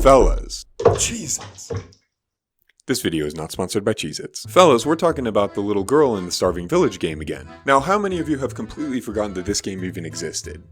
Fellas. Jesus. This video is not sponsored by Cheez-Its. Fellas, we're talking about the little girl in the Starving Village game again. Now, how many of you have completely forgotten that this game even existed?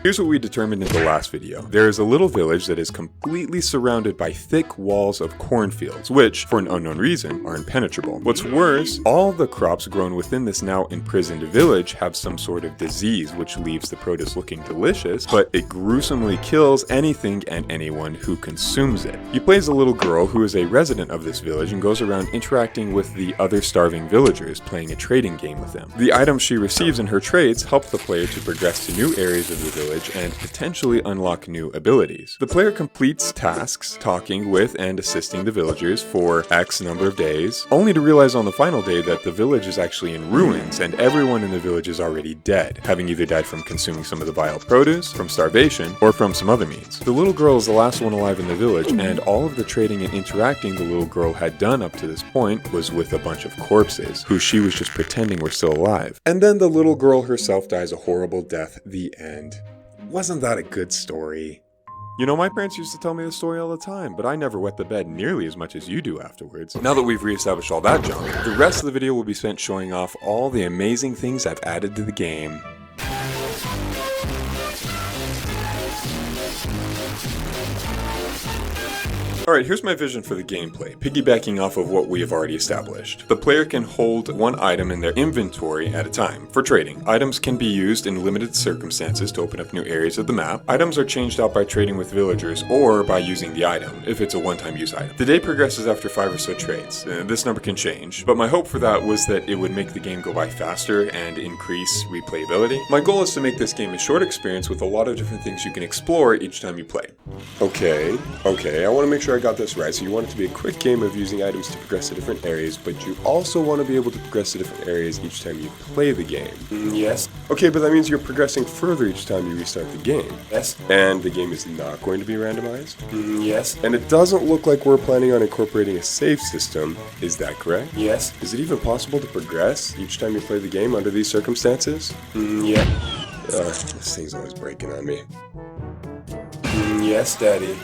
Here's what we determined in the last video. There is a little village that is completely surrounded by thick walls of cornfields, which, for an unknown reason, are impenetrable. What's worse, all the crops grown within this now imprisoned village have some sort of disease which leaves the produce looking delicious, but it gruesomely kills anything and anyone who consumes it. You play as a little girl who is a resident of this village and goes around interacting with the other starving villagers, playing a trading game with them. The items she receives in her trades help the player to progress to new areas of the village and potentially unlock new abilities. The player completes tasks, talking with and assisting the villagers for X number of days, only to realize on the final day that the village is actually in ruins and everyone in the village is already dead, having either died from consuming some of the vile produce, from starvation, or from some other means. The little girl is the last one alive in the village, and all of the trading and interacting the little girl had done up to this point was with a bunch of corpses, who she was just pretending were still alive. And then the little girl herself dies a horrible death, the end. Wasn't that a good story? You know, my parents used to tell me this story all the time, but I never wet the bed nearly as much as you do afterwards. Now that we've reestablished all that junk, the rest of the video will be spent showing off all the amazing things I've added to the game. Alright, here's my vision for the gameplay, piggybacking off of what we have already established. The player can hold one item in their inventory at a time, for trading. Items can be used in limited circumstances to open up new areas of the map. Items are changed out by trading with villagers, or by using the item, if it's a one-time use item. The day progresses after 5 or so trades. This number can change, but my hope for that was that it would make the game go by faster and increase replayability. My goal is to make this game a short experience with a lot of different things you can explore each time you play. Okay, I want to make sure I got this right. So you want it to be a quick game of using items to progress to different areas, but you also want to be able to progress to different areas each time you play the game. Yes. Okay, but that means you're progressing further each time you restart the game. Yes. And the game is not going to be randomized? Yes. And it doesn't look like we're planning on incorporating a save system. Is that correct? Yes. Is it even possible to progress each time you play the game under these circumstances? Yeah. This thing's always breaking on me. Yes, Daddy.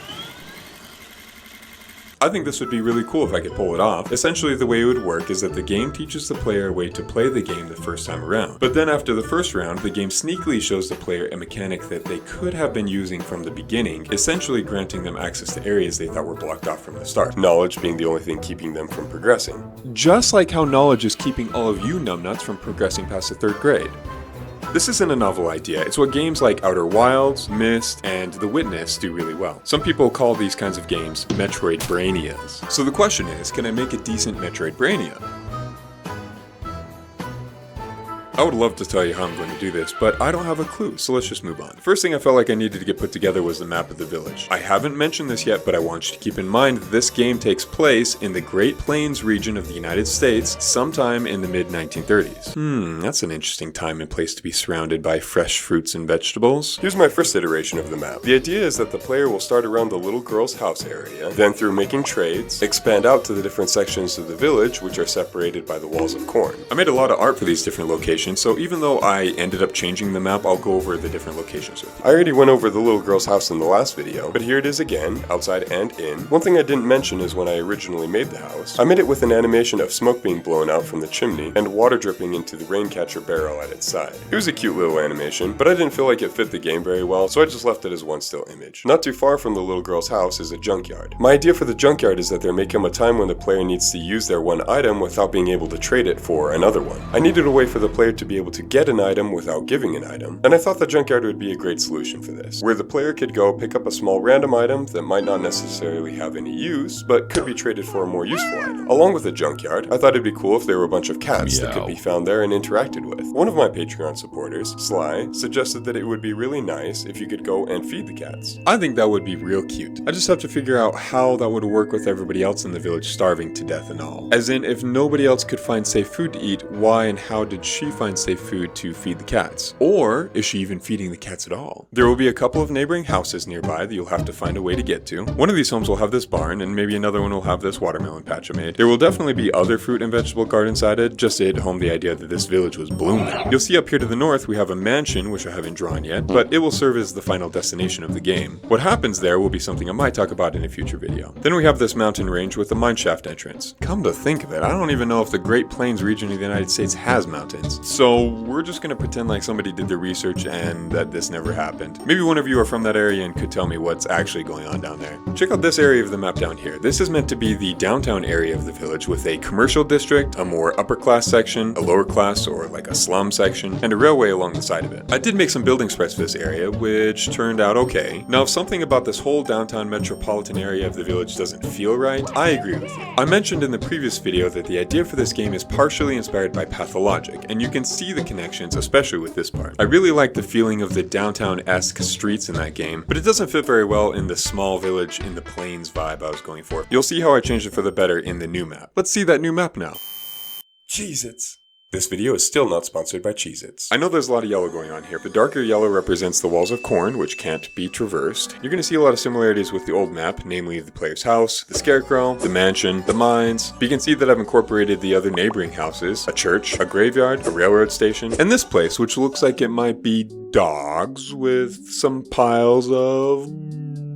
I think this would be really cool if I could pull it off. Essentially, the way it would work is that the game teaches the player a way to play the game the first time around. But then after the first round, the game sneakily shows the player a mechanic that they could have been using from the beginning, essentially granting them access to areas they thought were blocked off from the start. Knowledge being the only thing keeping them from progressing. Just like how knowledge is keeping all of you numbnuts from progressing past the 3rd grade. This isn't a novel idea, it's what games like Outer Wilds, Myst, and The Witness do really well. Some people call these kinds of games Metroidbrainias. So the question is, can I make a decent Metroidbrainia? I would love to tell you how I'm going to do this, but I don't have a clue, so let's just move on. The first thing I felt like I needed to get put together was the map of the village. I haven't mentioned this yet, but I want you to keep in mind that this game takes place in the Great Plains region of the United States sometime in the mid-1930s. That's an interesting time and place to be surrounded by fresh fruits and vegetables. Here's my first iteration of the map. The idea is that the player will start around the little girl's house area, then through making trades, expand out to the different sections of the village, which are separated by the walls of corn. I made a lot of art for these different locations, so even though I ended up changing the map, I'll go over the different locations with you. I already went over the little girl's house in the last video, but here it is again, outside and in. One thing I didn't mention is when I originally made the house, I made it with an animation of smoke being blown out from the chimney and water dripping into the rain catcher barrel at its side. It was a cute little animation, but I didn't feel like it fit the game very well, so I just left it as one still image. Not too far from the little girl's house is a junkyard. My idea for the junkyard is that there may come a time when the player needs to use their one item without being able to trade it for another one. I needed a way for the player to be able to get an item without giving an item, and I thought the junkyard would be a great solution for this, where the player could go pick up a small random item that might not necessarily have any use, but could be traded for a more useful item. Along with the junkyard, I thought it'd be cool if there were a bunch of cats that could be found there and interacted with. One of my Patreon supporters, Sly, suggested that it would be really nice if you could go and feed the cats. I think that would be real cute. I just have to figure out how that would work with everybody else in the village starving to death and all. As in, if nobody else could find safe food to eat, why and how did she find safe food to feed the cats. Or is she even feeding the cats at all? There will be a couple of neighboring houses nearby that you'll have to find a way to get to. One of these homes will have this barn, and maybe another one will have this watermelon patch I made. There will definitely be other fruit and vegetable gardens added, just to hit home the idea that this village was blooming. You'll see up here to the north we have a mansion, which I haven't drawn yet, but it will serve as the final destination of the game. What happens there will be something I might talk about in a future video. Then we have this mountain range with a mineshaft entrance. Come to think of it, I don't even know if the Great Plains region of the United States has mountains. So we're just gonna pretend like somebody did their research and that this never happened. Maybe one of you are from that area and could tell me what's actually going on down there. Check out this area of the map down here. This is meant to be the downtown area of the village with a commercial district, a more upper class section, a lower class or like a slum section, and a railway along the side of it. I did make some building spreads for this area, which turned out okay. Now if something about this whole downtown metropolitan area of the village doesn't feel right, I agree with you. I mentioned in the previous video that the idea for this game is partially inspired by Pathologic, and you can see the connections, especially with this part. I really like the feeling of the downtown-esque streets in that game, but it doesn't fit very well in the small village in the plains vibe I was going for. You'll see how I changed it for the better in the new map. Let's see that new map now. Cheez-Its. This video is still not sponsored by Cheez-Its. I know there's a lot of yellow going on here. The darker yellow represents the walls of corn, which can't be traversed. You're going to see a lot of similarities with the old map, namely the player's house, the scarecrow, the mansion, the mines. But you can see that I've incorporated the other neighboring houses, a church, a graveyard, a railroad station, and this place, which looks like it might be dogs with some piles of...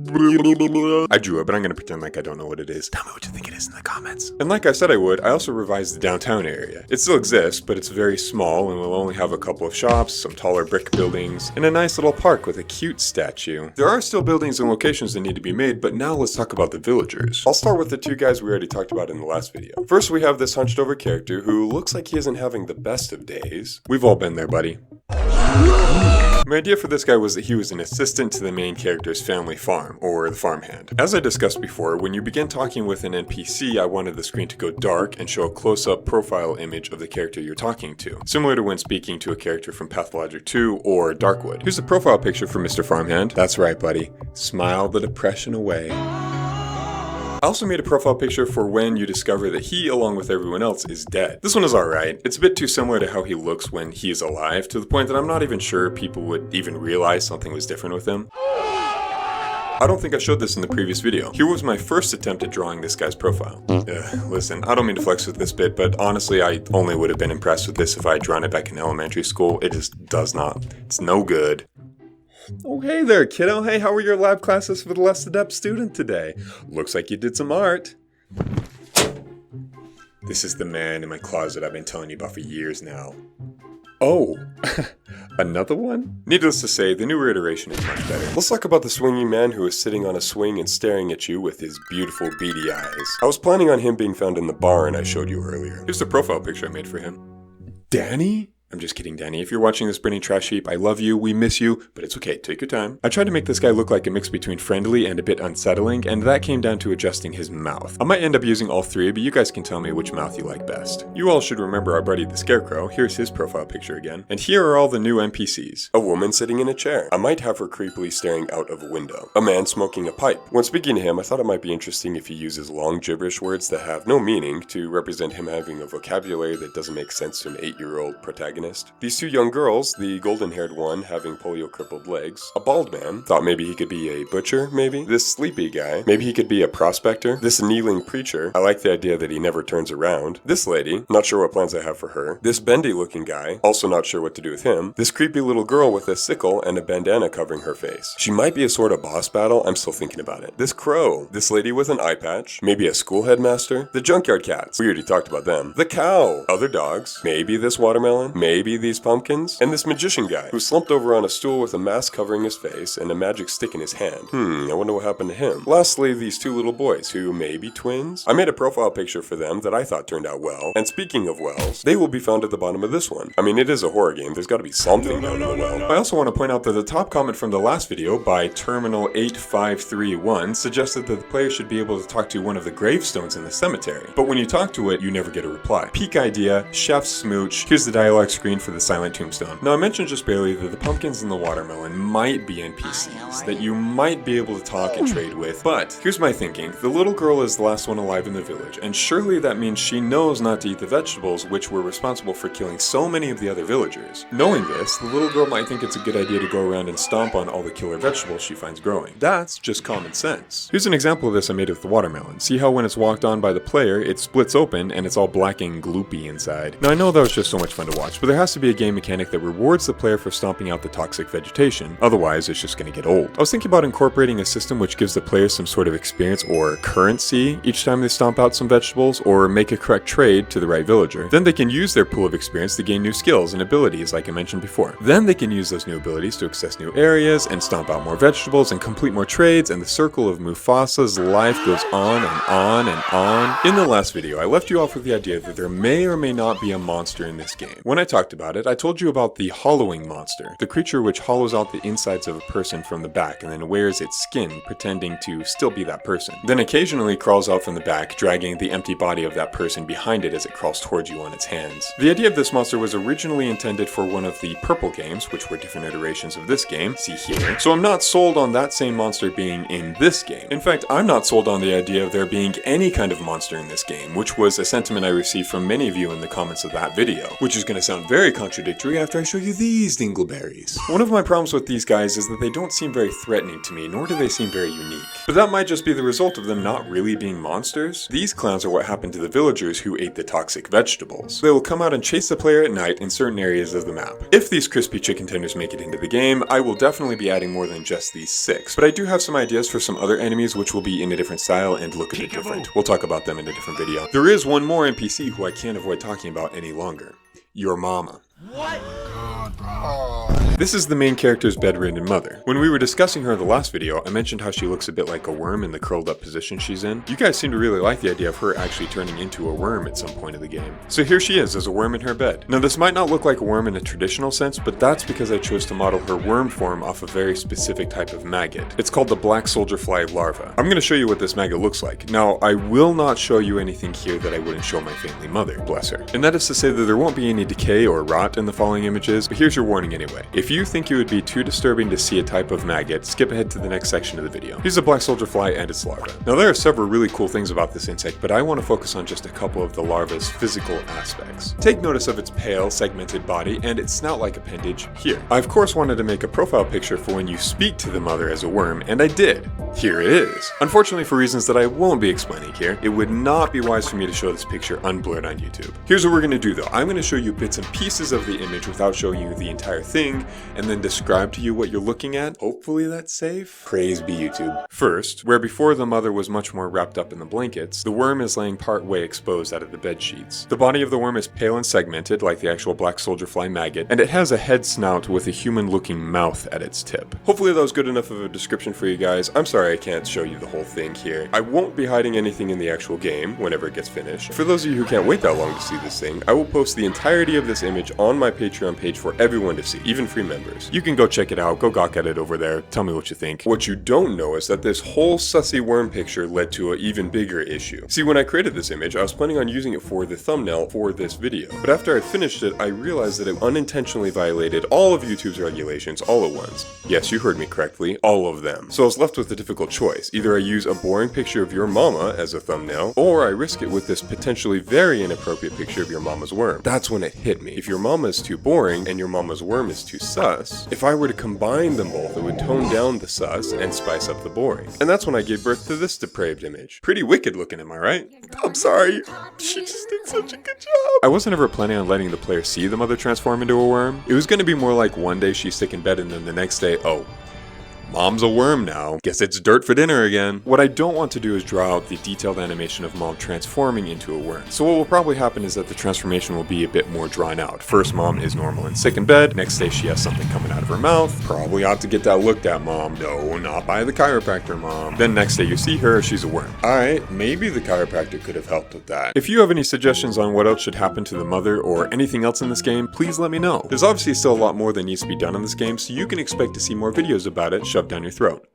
I drew it, but I'm gonna pretend like I don't know what it is. Tell me what you think it is in the comments. And like I said I would, I also revised the downtown area. It still exists, but it's very small and will only have a couple of shops, some taller brick buildings, and a nice little park with a cute statue. There are still buildings and locations that need to be made, but now let's talk about the villagers. I'll start with the two guys we already talked about in the last video. First, we have this hunched over character who looks like he isn't having the best of days. We've all been there, buddy. My idea for this guy was that he was an assistant to the main character's family farm, or the farmhand. As I discussed before, when you begin talking with an NPC, I wanted the screen to go dark and show a close-up profile image of the character you're talking to, similar to when speaking to a character from Pathologic 2 or Darkwood. Here's the profile picture for Mr. Farmhand. That's right, buddy. Smile the depression away. I also made a profile picture for when you discover that he, along with everyone else, is dead. This one is alright. It's a bit too similar to how he looks when he is alive, to the point that I'm not even sure people would even realize something was different with him. I don't think I showed this in the previous video. Here was my first attempt at drawing this guy's profile. Listen, I don't mean to flex with this bit, but honestly I only would have been impressed with this if I had drawn it back in elementary school. It just does not. It's no good. Oh, hey there, kiddo. Hey, how were your lab classes for the less adept student today? Looks like you did some art. This is the man in my closet I've been telling you about for years now. Oh, another one? Needless to say, the newer iteration is much better. Let's talk about the swinging man who is sitting on a swing and staring at you with his beautiful beady eyes. I was planning on him being found in the barn I showed you earlier. Here's the profile picture I made for him. Danny? I'm just kidding, Danny. If you're watching this, Brittany Trash Heap, I love you, we miss you, but it's okay, take your time. I tried to make this guy look like a mix between friendly and a bit unsettling, and that came down to adjusting his mouth. I might end up using all three, but you guys can tell me which mouth you like best. You all should remember our buddy the Scarecrow. Here's his profile picture again. And here are all the new NPCs. A woman sitting in a chair. I might have her creepily staring out of a window. A man smoking a pipe. When speaking to him, I thought it might be interesting if he uses long gibberish words that have no meaning to represent him having a vocabulary that doesn't make sense to an 8-year-old protagonist. These two young girls, the golden-haired one having polio-crippled legs, a bald man, thought maybe he could be a butcher, maybe? This sleepy guy, maybe he could be a prospector? This kneeling preacher, I like the idea that he never turns around. This lady, not sure what plans I have for her. This bendy-looking guy, also not sure what to do with him. This creepy little girl with a sickle and a bandana covering her face. She might be a sort of boss battle, I'm still thinking about it. This crow, this lady with an eye patch, maybe a school headmaster. The junkyard cats, we already talked about them. The cow, other dogs, maybe this watermelon, maybe these pumpkins, and this magician guy, who slumped over on a stool with a mask covering his face and a magic stick in his hand. I wonder what happened to him. Lastly, these two little boys, who may be twins. I made a profile picture for them that I thought turned out well, and speaking of wells, they will be found at the bottom of this one. I mean, it is a horror game, there's gotta be something down in the well. I also want to point out that the top comment from the last video by Terminal8531 suggested that the player should be able to talk to one of the gravestones in the cemetery, but when you talk to it, you never get a reply. Peak idea, chef's smooch. Here's the dialogue screen for the silent tombstone. Now I mentioned just barely that the pumpkins and the watermelon might be NPCs that you might be able to talk and trade with, but here's my thinking. The little girl is the last one alive in the village, and surely that means she knows not to eat the vegetables which were responsible for killing so many of the other villagers. Knowing this, the little girl might think it's a good idea to go around and stomp on all the killer vegetables she finds growing. That's just common sense. Here's an example of this I made with the watermelon. See how when it's walked on by the player, it splits open and it's all black and gloopy inside. Now I know that was just so much fun to watch, but there has to be a game mechanic that rewards the player for stomping out the toxic vegetation, otherwise it's just gonna get old. I was thinking about incorporating a system which gives the player some sort of experience or currency each time they stomp out some vegetables or make a correct trade to the right villager. Then they can use their pool of experience to gain new skills and abilities like I mentioned before. Then they can use those new abilities to access new areas and stomp out more vegetables and complete more trades, and the circle of Mufasa's life goes on and on and on. In the last video, I left you off with the idea that there may or may not be a monster in this game. When I talked about it, I told you about the hollowing monster, the creature which hollows out the insides of a person from the back and then wears its skin pretending to still be that person. Then occasionally crawls out from the back, dragging the empty body of that person behind it as it crawls towards you on its hands. The idea of this monster was originally intended for one of the purple games, which were different iterations of this game, see here. So I'm not sold on that same monster being in this game. In fact, I'm not sold on the idea of there being any kind of monster in this game, which was a sentiment I received from many of you in the comments of that video, which is going to sound very contradictory after I show you these dingleberries. One of my problems with these guys is that they don't seem very threatening to me, nor do they seem very unique. But that might just be the result of them not really being monsters. These clowns are what happened to the villagers who ate the toxic vegetables. They will come out and chase the player at night in certain areas of the map. If these crispy chicken tenders make it into the game, I will definitely be adding more than just these 6. But I do have some ideas for some other enemies which will be in a different style and look a bit different. We'll talk about them in a different video. There is one more NPC who I can't avoid talking about any longer. Your mama. What? This is the main character's bedridden mother. When we were discussing her in the last video, I mentioned how she looks a bit like a worm in the curled up position she's in. You guys seem to really like the idea of her actually turning into a worm at some point of the game. So here she is as a worm in her bed. Now this might not look like a worm in a traditional sense, but that's because I chose to model her worm form off a very specific type of maggot. It's called the black soldier fly larva. I'm going to show you what this maggot looks like. Now I will not show you anything here that I wouldn't show my family mother, bless her. And that is to say that there won't be any decay or rot in the following images, but here's your warning anyway. If you think it would be too disturbing to see a type of maggot, skip ahead to the next section of the video. Here's a black soldier fly and its larva. Now there are several really cool things about this insect, but I want to focus on just a couple of the larva's physical aspects. Take notice of its pale, segmented body and its snout-like appendage here. I of course wanted to make a profile picture for when you speak to the mother as a worm, and I did. Here it is. Unfortunately, for reasons that I won't be explaining here, it would not be wise for me to show this picture unblurred on YouTube. Here's what we're going to do though. I'm going to show you bits and pieces of the image without showing you the entire thing, and then describe to you what you're looking at. Hopefully that's safe. Praise be YouTube. First, where before the mother was much more wrapped up in the blankets, the worm is laying part way exposed out of the bed sheets. The body of the worm is pale and segmented like the actual black soldier fly maggot, and it has a head snout with a human looking mouth at its tip. Hopefully that was good enough of a description for you guys. I'm sorry I can't show you the whole thing here. I won't be hiding anything in the actual game whenever it gets finished. For those of you who can't wait that long to see this thing, I will post the entirety of this image on my Patreon page for everyone to see, even free members. You can go check it out, go gawk at it over there, tell me what you think. What you don't know is that this whole sussy worm picture led to an even bigger issue. See, when I created this image, I was planning on using it for the thumbnail for this video, but after I finished it, I realized that it unintentionally violated all of YouTube's regulations all at once. Yes, you heard me correctly, all of them. So I was left with a difficult choice. Either I use a boring picture of your mama as a thumbnail, or I risk it with this potentially very inappropriate picture of your mama's worm. That's when it hit me. If your mama is too boring and your mama's worm is too sus, if I were to combine them both, it would tone down the sus and spice up the boring. And that's when I gave birth to this depraved image. Pretty wicked looking, am I right? I'm sorry. She just did such a good job. I wasn't ever planning on letting the player see the mother transform into a worm. It was going to be more like one day she's sick in bed and then the next day, oh, Mom's a worm now. Guess it's dirt for dinner again. What I don't want to do is draw out the detailed animation of Mom transforming into a worm. So what will probably happen is that the transformation will be a bit more drawn out. First, Mom is normal and sick in bed. Next day, she has something coming out of her mouth. Probably ought to get that looked at, Mom. No, not by the chiropractor, Mom. Then next day you see her, she's a worm. Alright, maybe the chiropractor could have helped with that. If you have any suggestions on what else should happen to the mother or anything else in this game, please let me know. There's obviously still a lot more that needs to be done in this game, so you can expect to see more videos about it shoved down your throat.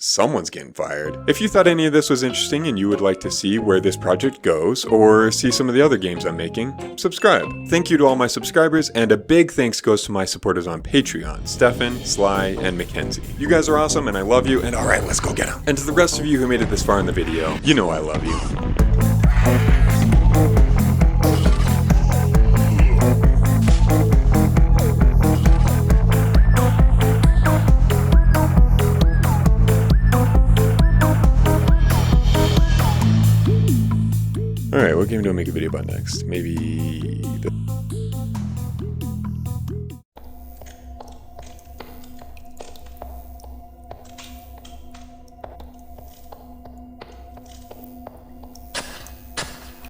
Someone's getting fired. If you thought any of this was interesting and you would like to see where this project goes, or see some of the other games I'm making, subscribe. Thank you to all my subscribers, and a big thanks goes to my supporters on Patreon, Stefan, Sly, and Mackenzie. You guys are awesome, and I love you, and alright, let's go get them. And to the rest of you who made it this far in the video, you know I love you. Alright, what game do I make a video about next? Maybe the